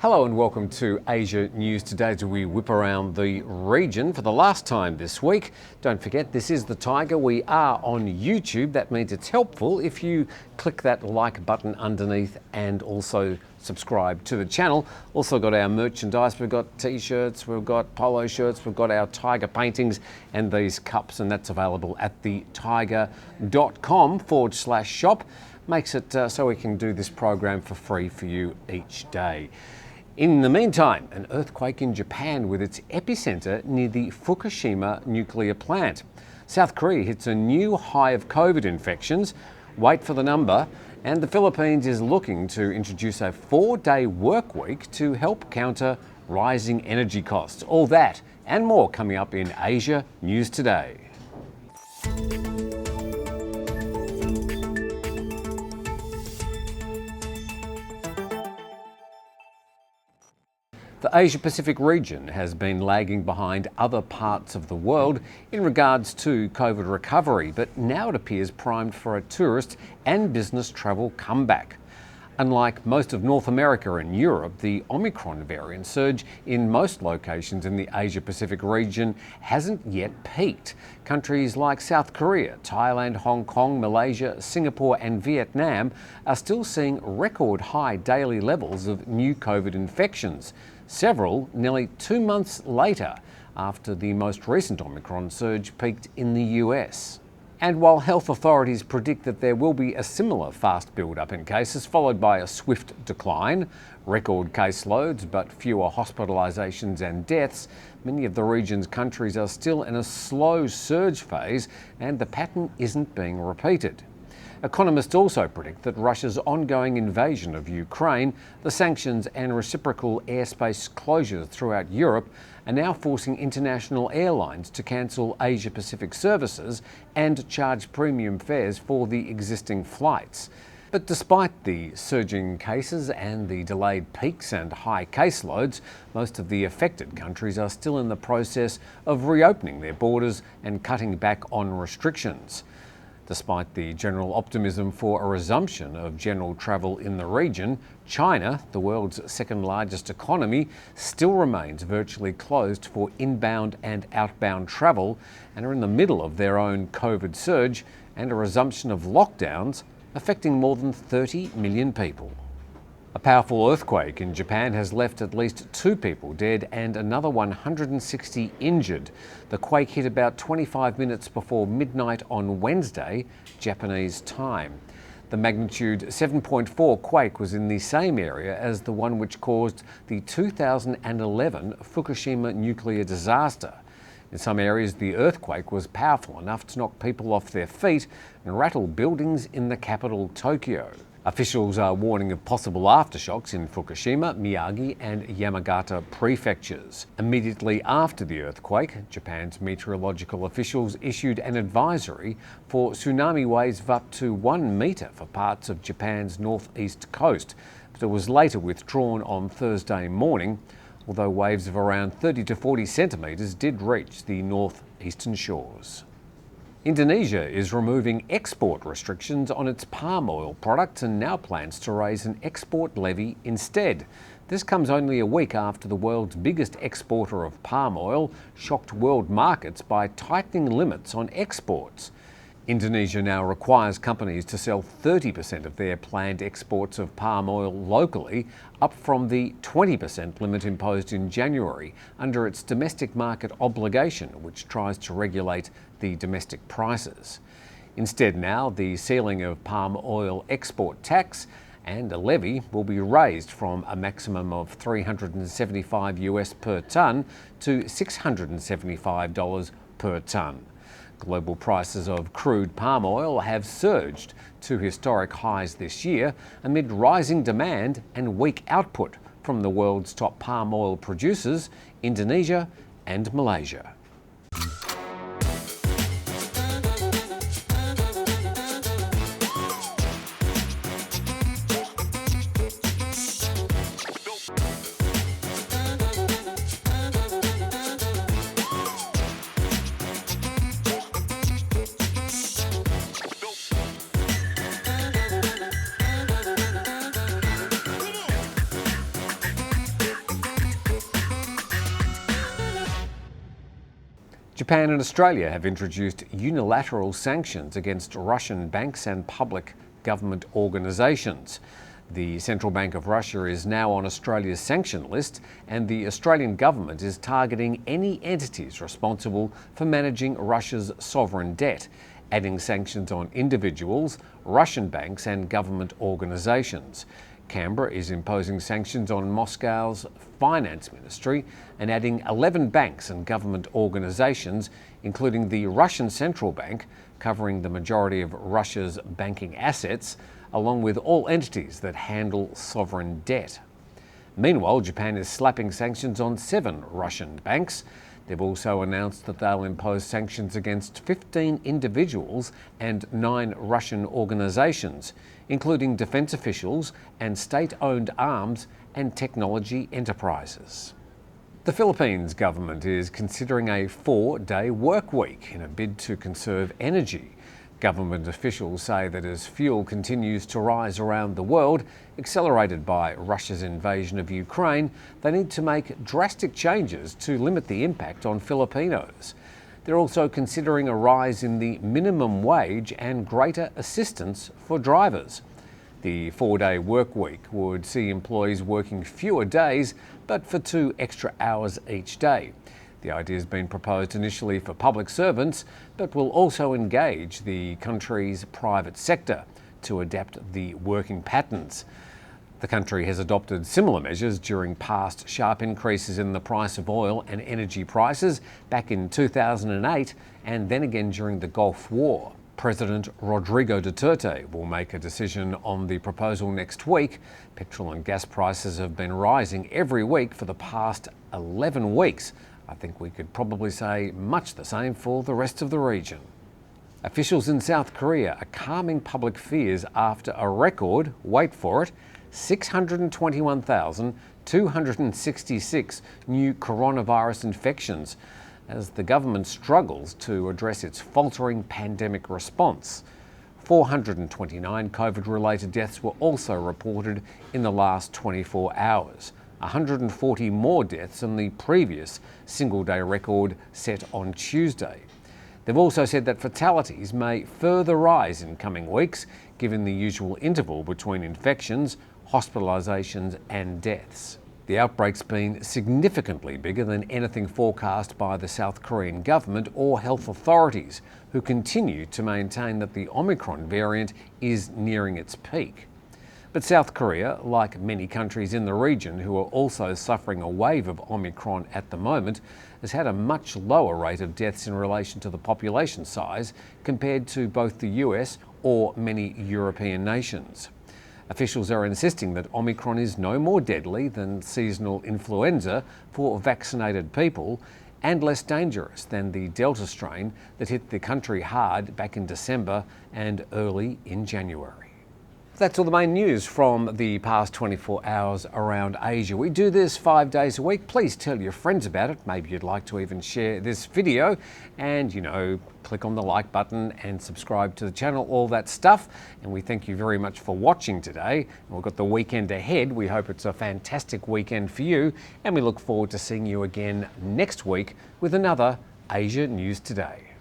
Hello and welcome to Asia News Today as we whip around the region for the last time this week. Don't forget, this is the Thaiger. We are on YouTube. That means it's helpful if you click that like button underneath and also subscribe to the channel. Also got our merchandise. We've got t-shirts, we've got polo shirts, we've got our Thaiger paintings and these cups, and that's available at the thaiger.com/shop. Makes it so we can do this program for free for you each day. In the meantime, an earthquake in Japan with its epicentre near the Fukushima nuclear plant. South Korea hits a new high of COVID infections. Wait for the number. And the Philippines is looking to introduce a 4-day work week to help counter rising energy costs. All that and more coming up in Asia News Today. The Asia-Pacific region has been lagging behind other parts of the world in regards to COVID recovery, but now it appears primed for a tourist and business travel comeback. Unlike most of North America and Europe, the Omicron variant surge in most locations in the Asia-Pacific region hasn't yet peaked. Countries like South Korea, Thailand, Hong Kong, Malaysia, Singapore and Vietnam are still seeing record high daily levels of new COVID infections. Several nearly 2 months later after the most recent Omicron surge peaked in the US. And while health authorities predict that there will be a similar fast build-up in cases followed by a swift decline, record caseloads but fewer hospitalisations and deaths, many of the region's countries are still in a slow surge phase and the pattern isn't being repeated. Economists also predict that Russia's ongoing invasion of Ukraine, the sanctions and reciprocal airspace closures throughout Europe are now forcing international airlines to cancel Asia-Pacific services and charge premium fares for the existing flights. But despite the surging cases and the delayed peaks and high caseloads, most of the affected countries are still in the process of reopening their borders and cutting back on restrictions. Despite the general optimism for a resumption of general travel in the region, China, the world's second largest economy, still remains virtually closed for inbound and outbound travel and are in the middle of their own COVID surge and a resumption of lockdowns affecting more than 30 million people. A powerful earthquake in Japan has left at least 2 people dead and another 160 injured. The quake hit about 25 minutes before midnight on Wednesday, Japanese time. The magnitude 7.4 quake was in the same area as the one which caused the 2011 Fukushima nuclear disaster. In some areas, the earthquake was powerful enough to knock people off their feet and rattle buildings in the capital, Tokyo. Officials are warning of possible aftershocks in Fukushima, Miyagi and Yamagata prefectures. Immediately after the earthquake, Japan's meteorological officials issued an advisory for tsunami waves of up to 1 metre for parts of Japan's northeast coast, but it was later withdrawn on Thursday morning, although waves of around 30 to 40 centimetres did reach the northeastern shores. Indonesia is removing export restrictions on its palm oil products and now plans to raise an export levy instead. This comes only a week after the world's biggest exporter of palm oil shocked world markets by tightening limits on exports. Indonesia now requires companies to sell 30% of their planned exports of palm oil locally, up from the 20% limit imposed in January under its domestic market obligation, which tries to regulate the domestic prices. Instead now, the ceiling of palm oil export tax and a levy will be raised from a maximum of $375 US per tonne to $675 per tonne. Global prices of crude palm oil have surged to historic highs this year amid rising demand and weak output from the world's top palm oil producers, Indonesia and Malaysia. Japan and Australia have introduced unilateral sanctions against Russian banks and public government organisations. The Central Bank of Russia is now on Australia's sanction list, and the Australian government is targeting any entities responsible for managing Russia's sovereign debt, adding sanctions on individuals, Russian banks and government organisations. Canberra is imposing sanctions on Moscow's finance ministry and adding 11 banks and government organisations, including the Russian Central Bank, covering the majority of Russia's banking assets, along with all entities that handle sovereign debt. Meanwhile, Japan is slapping sanctions on 7 Russian banks. They've also announced that they'll impose sanctions against 15 individuals and 9 Russian organisations, including defence officials and state-owned arms and technology enterprises. The Philippines government is considering a 4-day work week in a bid to conserve energy. Government officials say that as fuel continues to rise around the world, accelerated by Russia's invasion of Ukraine, they need to make drastic changes to limit the impact on Filipinos. They're also considering a rise in the minimum wage and greater assistance for drivers. The 4-day work week would see employees working fewer days, but for 2 extra hours each day. The idea has been proposed initially for public servants, but will also engage the country's private sector to adapt the working patterns. The country has adopted similar measures during past sharp increases in the price of oil and energy prices back in 2008 and then again during the Gulf War. President Rodrigo Duterte will make a decision on the proposal next week. Petrol and gas prices have been rising every week for the past 11 weeks. I think we could probably say much the same for the rest of the region. Officials in South Korea are calming public fears after a record, wait for it, 621,266 new coronavirus infections as the government struggles to address its faltering pandemic response. 429 COVID-related deaths were also reported in the last 24 hours. 140 more deaths than the previous single-day record set on Tuesday. They've also said that fatalities may further rise in coming weeks, given the usual interval between infections, hospitalisations and deaths. The outbreak's been significantly bigger than anything forecast by the South Korean government or health authorities, who continue to maintain that the Omicron variant is nearing its peak. But South Korea, like many countries in the region who are also suffering a wave of Omicron at the moment, has had a much lower rate of deaths in relation to the population size compared to both the US or many European nations. Officials are insisting that Omicron is no more deadly than seasonal influenza for vaccinated people and less dangerous than the Delta strain that hit the country hard back in December and early in January. That's all the main news from the past 24 hours around Asia. We do this 5 days a week. Please tell your friends about it. Maybe you'd like to even share this video and, click on the like button and subscribe to the channel, all that stuff. And we thank you very much for watching today. We've got the weekend ahead. We hope it's a fantastic weekend for you. And we look forward to seeing you again next week with another Asia News Today.